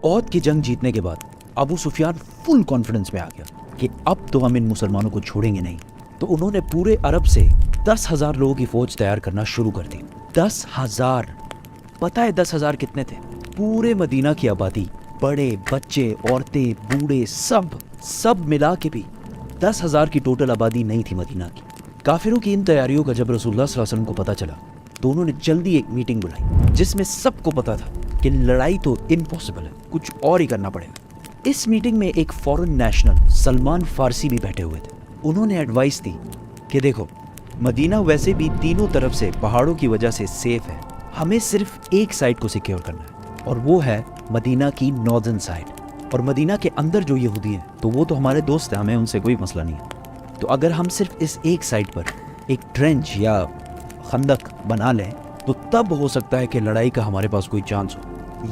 عہد کی جنگ جیتنے کے بعد ابو سفیان فل کانفیڈنس میں آ گیا کہ اب تو ہم ان مسلمانوں کو چھوڑیں گے نہیں. تو انہوں نے پورے عرب سے 10,000 لوگوں کی فوج تیار کرنا شروع کر دی. 10,000. پتہ ہے 10,000 کتنے تھے؟ پورے مدینہ کی آبادی، بڑے بچے عورتیں بوڑھے سب ملا کے بھی 10,000 کی ٹوٹل آبادی نہیں تھی مدینہ کی. کافروں کی ان تیاریوں کا جب رسول اللہ صلی اللہ علیہ وسلم کو پتہ چلا تو انہوں نے جلدی ایک میٹنگ بلائی جس میں سب کو پتا تھا کہ لڑائی تو امپاسبل ہے، کچھ اور ہی کرنا پڑے گا. اس میٹنگ میں ایک فورن نیشنل سلمان فارسی بھی بیٹھے ہوئے تھے. انہوں نے ایڈوائس دی کہ دیکھو مدینہ ویسے بھی تینوں طرف سے پہاڑوں کی وجہ سے سیف ہے، ہمیں صرف ایک سائڈ کو سیکیور کرنا ہے اور وہ ہے مدینہ کی ناردرن سائڈ. اور مدینہ کے اندر جو یہودی ہیں تو وہ تو ہمارے دوست ہیں، ہمیں ان سے کوئی مسئلہ نہیں ہے. تو اگر ہم صرف اس ایک سائڈ پر ایک ٹرینچ یا خندق بنا لیں تو تب ہو سکتا ہے کہ لڑائی کا ہمارے پاس کوئی چانس ہو.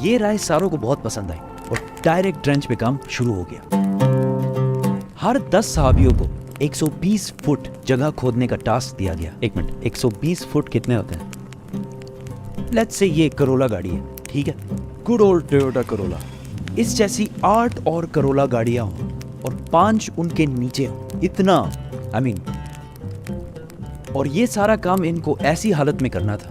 یہ رائے ساروں کو بہت پسند آئی اور ڈائریکٹ ٹرینچ پہ کام شروع ہو گیا. ہر 10 صحابیوں کو 120 فٹ جگہ کھودنے کا ٹاسک دیا گیا. ایک منٹ، 120 فٹ کتنے ہوتے ہیں؟ لیٹس سے یہ کرولا گاڑی ہے، ٹھیک ہے، گڈ اولڈ ٹویوٹا کرولا. اس جیسی 8 اور کرولا گاڑیاں ہوں اور 5 ان کے نیچے ہوں. اتنا اور یہ سارا کام ان کو ایسی حالت میں کرنا تھا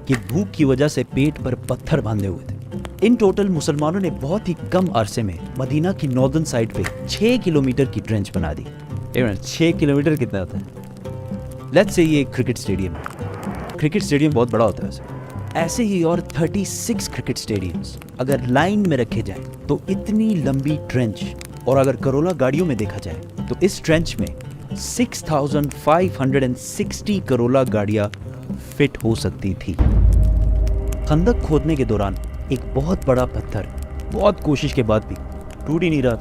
کہ بھوک کی وجہ سے پیٹ پر پتھر باندھے ہوئے تھے. ان ٹوٹل مسلمانوں نے بہت ہی کم عرصے میں مدینہ کی ناردرن سائڈ پہ 6 کلومیٹر کی ٹرینچ بنا دی. 6 کلومیٹر کتنا ہوتا ہے؟ لیٹس سے یہ کرکٹ اسٹیڈیم ہے. کرکٹ اسٹیڈیم بہت بڑا ہوتا ہے ایسے ہی اور 36 کرکٹ اسٹیڈیمز اگر لائن میں رکھے جائیں تو اتنی لمبی ٹرینچ، اور اگر کرولا گاڑیوں میں دیکھا جائے تو اس ٹرینچ میں 6,560 کرولا گاڑیاں فٹ ہو سکتی تھی. خندق کھودنے کے دوران ایک بہت بڑا پتھر بہت کوشش کے بعد بھی ٹوٹ ہی نہیں رہا.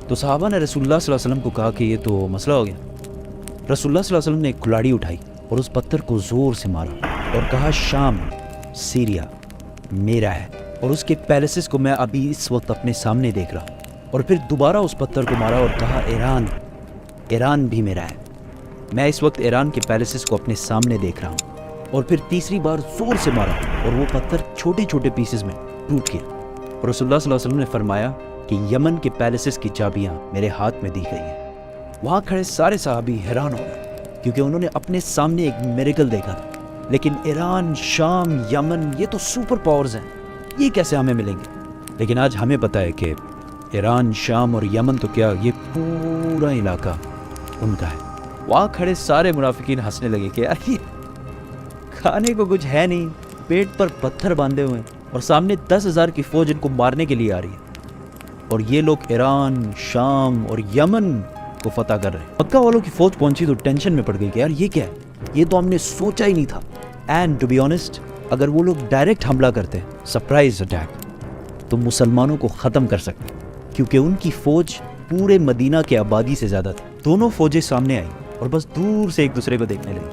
تو صحابہ نے رسول اللہ صلی اللہ علیہ وسلم کو کہا کہ یہ تو مسئلہ ہو گیا. رسول اللہ صلی اللہ علیہ وسلم نے ایک کلاڑی اٹھائی اور اس پتھر کو زور سے مارا اور کہا شام، سیریا میرا ہے اور اس کے پیلسز کو میں ابھی اس وقت اپنے سامنے دیکھ رہا ہوں. اور پھر دوبارہ اس پتھر کو مارا اور کہا ایران بھی میرا ہے، میں اس وقت ایران کے پیلسز کو اپنے سامنے دیکھ رہا ہوں. اور پھر تیسری بار زور سے مارا اور وہ پتھر چھوٹے چھوٹے پیسز میں ٹوٹ گیا. اور رسول اللہ صلی اللہ علیہ وسلم نے فرمایا کہ یمن کے پیلسز کی چابیاں میرے ہاتھ میں دی گئی ہیں. وہاں کھڑے سارے صحابی حیران ہو گئے کیونکہ انہوں نے اپنے سامنے ایک میریکل دیکھا تھا. لیکن ایران، شام، یمن یہ تو سپر پاورز ہیں، یہ کیسے ہمیں ملیں گے؟ لیکن آج ہمیں پتہ ہے کہ ایران، شام اور یمن تو کیا، یہ پورا علاقہ ان کا ہے. وہاں کھڑے سارے منافقین ہنسنے لگے کہ یار یہ کھانے کو کچھ ہے نہیں، پیٹ پر پتھر باندھے ہوئے ہیں اور سامنے 10,000 کی فوج ان کو مارنے کے لیے آ رہی ہے اور یہ لوگ ایران، شام اور یمن کو فتح کر رہے ہیں. مکہ والوں کی فوج پہنچی تو ٹینشن میں پڑ گئی کہ یار یہ کیا ہے، یہ تو ہم نے سوچا ہی نہیں تھا. اینڈ ٹو بی آنیسٹ اگر وہ لوگ ڈائریکٹ حملہ کرتے، سرپرائز اٹیک، تو مسلمانوں کو ختم کر سکتے کیونکہ ان کی فوج پورے مدینہ کے آبادی سے زیادہ تھی. دونوں فوجیں سامنے آئیں اور بس دور سے ایک دوسرے کو دیکھنے لگے.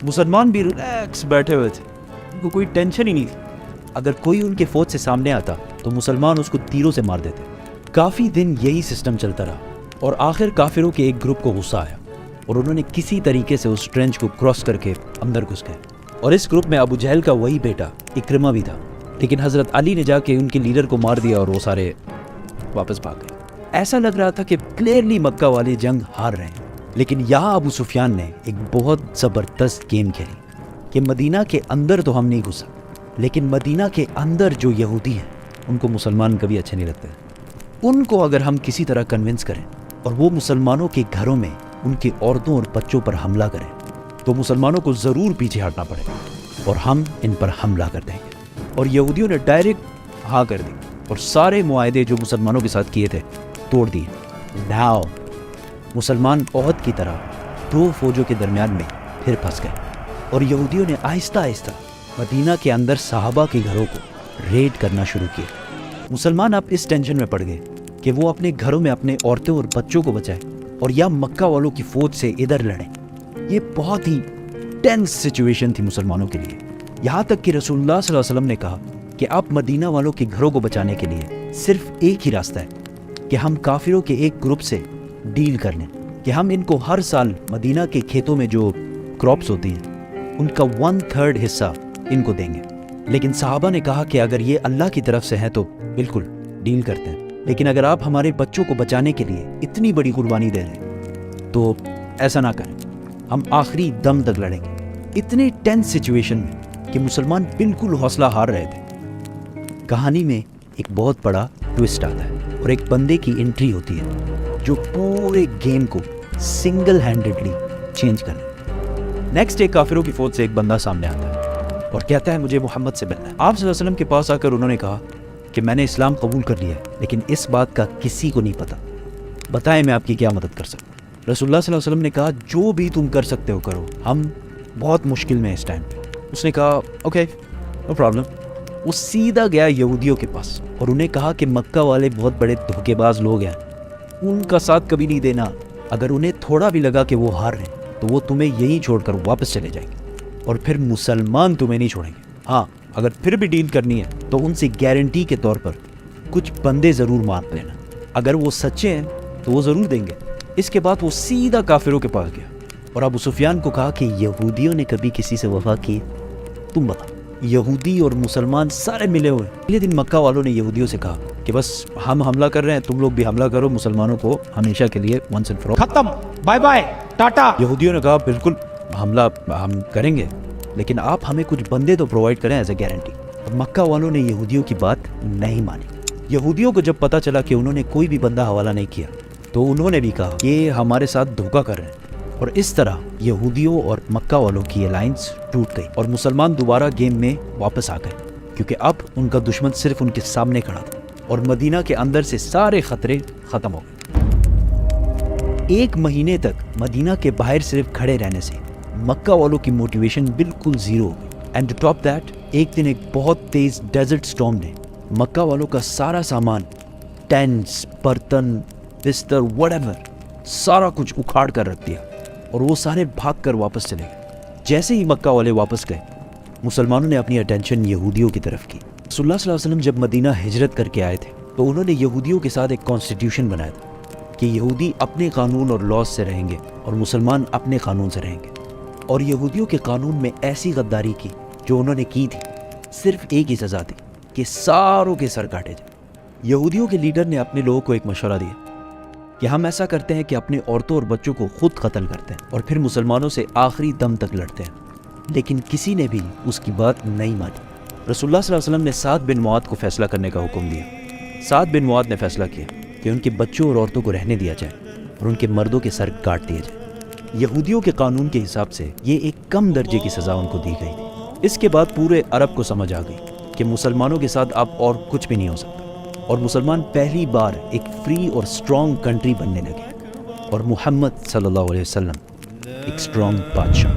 مسلمان بھی ریلیکس بیٹھے ہوئے تھے، ان کو کوئی ٹینشن ہی نہیں تھی. اگر کوئی ان کے فوج سے سامنے آتا تو مسلمان اس کو تیروں سے مار دیتے. کافی دن یہی سسٹم چلتا رہا اور آخر کافروں کے ایک گروپ کو غصہ آیا اور انہوں نے کسی طریقے سے اس ٹرینچ کو کراس کر کے اندر گھس گئے. اور اس گروپ میں ابو جہل کا وہی بیٹا اکرمہ بھی تھا، لیکن حضرت علی نے جا کے ان کے لیڈر کو مار دیا اور وہ سارے واپس بھاگ گئے. ایسا لگ رہا تھا کہ کلیئرلی مکہ والے جنگ ہار رہے ہیں. لیکن یہاں ابو سفیان نے ایک بہت زبردست گیم کھیلی کہ مدینہ کے اندر تو ہم نہیں گھسا، لیکن مدینہ کے اندر جو یہودی ہیں ان کو مسلمان کبھی اچھے نہیں لگتے. ان کو اگر ہم کسی طرح کنونس کریں اور وہ مسلمانوں کے گھروں میں ان کی عورتوں اور بچوں پر حملہ کریں تو مسلمانوں کو ضرور پیچھے ہٹنا پڑے گا اور ہم ان پر حملہ کر دیں گے. اور یہودیوں نے ڈائریکٹ ہاں کر دی اور سارے معاہدے جو مسلمانوں کے ساتھ کیے تھے توڑ دیے. ناؤ مسلمان عہد کی طرح دو فوجوں کے درمیان میں پھر پھنس گئے اور یہودیوں نے آہستہ آہستہ مدینہ کے اندر صحابہ کے گھروں کو ریڈ کرنا شروع کیا. مسلمان اب اس ٹینشن میں پڑ گئے کہ وہ اپنے گھروں میں اپنے عورتوں اور بچوں کو بچائیں اور یا مکہ والوں کی فوج سے ادھر لڑیں. یہ بہت ہی ٹینس سچویشن تھی مسلمانوں کے لیے. یہاں تک کہ رسول اللہ صلی اللہ علیہ وسلم نے کہا کہ اب مدینہ والوں کے گھروں کو بچانے کے لیے صرف ایک ہی راستہ ہے کہ ہم کافروں کے ایک گروپ سے ڈیل کر لیں کہ ہم ان کو ہر سال مدینہ کے کھیتوں میں جو کراپس ہوتی ہیں ان کا 1/3 حصہ ان کو دیں گے. لیکن صحابہ نے کہا کہ اگر یہ اللہ کی طرف سے ہے تو بالکل ڈیل کرتے ہیں، لیکن اگر آپ ہمارے بچوں کو بچانے کے لیے اتنی بڑی قربانی دے رہے ہیں تو ایسا نہ کریں، ہم آخری دم تک لڑیں گے۔ اتنے ٹینس سچویشن میں کہ مسلمان بالکل حوصلہ ہار رہے تھے۔ کہانی میں ایک بہت بڑا ٹوسٹ آتا ہے اور ایک بندے کی انٹری ہوتی ہے جو پورے گیم کو سنگل ہینڈڈلی چینج کر دے۔ نیکسٹ ایک کافروں کی فوج سے ایک بندہ سامنے آتا ہے اور کہتا ہے مجھے محمد سے ملنا ہے۔ آپ صلی اللہ علیہ وسلم کے پاس آ کر انہوں نے کہا کہ میں نے اسلام قبول کر لیا ہے، لیکن اس بات کا کسی کو نہیں پتا، بتائیں میں آپ کی کیا مدد کر سکتا ہوں۔ رسول اللہ صلی اللہ علیہ وسلم نے کہا جو بھی تم کر سکتے ہو کرو، ہم بہت مشکل میں اس ٹائم پہ۔ اس نے کہا اوکے نو پرابلم۔ وہ سیدھا گیا یہودیوں کے پاس اور انہیں کہا کہ مکہ والے بہت بڑے دھوکے باز لوگ ہیں، ان کا ساتھ کبھی نہیں دینا، اگر انہیں تھوڑا بھی لگا کہ وہ ہار رہے ہیں تو وہ تمہیں یہیں چھوڑ کر واپس چلے جائیں گے، اور پھر مسلمان تمہیں نہیں چھوڑیں گے۔ ہاں اگر پھر بھی ڈیل کرنی ہے تو ان سے گارنٹی کے طور پر کچھ بندے ضرور مار لینا، اگر وہ سچے ہیں تو وہ ضرور دیں گے۔ اس کے بعد وہ سیدھا کافروں کے پاس گیا اور ابو سفیان کو کہا کہ یہودیوں نے کبھی کسی سے وفا کی؟ تم بتا۔ یہودی اور مسلمان سارے ملے ہوئے۔ اگلے دن مکہ والوں نے یہودیوں سے کہا کہ بس ہم حملہ کر رہے ہیں، تم لوگ بھی حملہ کرو، مسلمانوں کو ہمیشہ کے لیے ونس اینڈ فار آل ختم، بائے بائے، ٹاٹا۔ یہودیوں نے کہا بالکل حملہ ہم کریں گے، لیکن آپ ہمیں کچھ بندے تو پرووائڈ کریں ایز اے گارنٹی۔ اب مکہ والوں نے یہودیوں کی بات نہیں مانی۔ یہودیوں کو جب پتہ چلا کہ انہوں نے کوئی بھی بندہ حوالہ نہیں کیا تو انہوں نے بھی کہا یہ ہمارے ساتھ دھوکہ کر رہے ہیں، اور اس طرح یہودیوں اور مکہ والوں کی الائنس ٹوٹ گئی اور مسلمان دوبارہ گیم میں واپس آ گئے، کیونکہ اب ان کا دشمن صرف ان کے سامنے کھڑا تھا اور مدینہ کے اندر سے سارے خطرے ختم ہو گئے۔ ایک مہینے تک مدینہ کے باہر صرف کھڑے رہنے سے مکہ والوں کی موٹیویشن بالکل زیرو ہو گئی۔ اینڈ ٹو ٹاپ دیٹ، ایک دن ایک بہت تیز ڈیزرٹ سٹارم نے مکہ والوں کا سارا سامان، ٹینٹس، برتن، بستر، وٹ ایور، سارا کچھ اکھاڑ کر رکھ دیا اور وہ سارے بھاگ کر واپس چلے گئے۔ جیسے ہی مکہ والے واپس گئے، مسلمانوں نے اپنی اٹینشن یہودیوں کی طرف کی۔ رسول اللہ صلی اللہ علیہ وسلم جب مدینہ ہجرت کر کے آئے تھے تو انہوں نے یہودیوں کے ساتھ ایک کانسٹیٹیوشن بنایا تھا کہ یہودی اپنے قانون اور لاز سے رہیں گے اور مسلمان اپنے قانون سے رہیں گے، اور یہودیوں کے قانون میں ایسی غداری کی جو انہوں نے کی تھی، صرف ایک ہی سزا تھی کہ ساروں کے سر کاٹے جائیں۔ یہودیوں کے لیڈر نے اپنے لوگوں کو ایک مشورہ دیا کہ ہم ایسا کرتے ہیں کہ اپنے عورتوں اور بچوں کو خود قتل کرتے ہیں اور پھر مسلمانوں سے آخری دم تک لڑتے ہیں، لیکن کسی نے بھی اس کی بات نہیں مانی۔ رسول اللہ صلی اللہ علیہ وسلم نے سعد بن معاذ کو فیصلہ کرنے کا حکم دیا۔ سعد بن معاذ نے فیصلہ کیا کہ ان کے بچوں اور عورتوں کو رہنے دیا جائے اور ان کے مردوں کے سر کاٹ دیے جائیں۔ یہودیوں کے قانون کے حساب سے یہ ایک کم درجے کی سزا ان کو دی گئی تھی۔ اس کے بعد پورے عرب کو سمجھ آ گئی کہ مسلمانوں کے ساتھ اب اور کچھ بھی نہیں ہو سکتا، اور مسلمان پہلی بار ایک فری اور سٹرونگ کنٹری بننے لگے، اور محمد صلی اللہ علیہ وسلم ایک سٹرونگ بادشاہ۔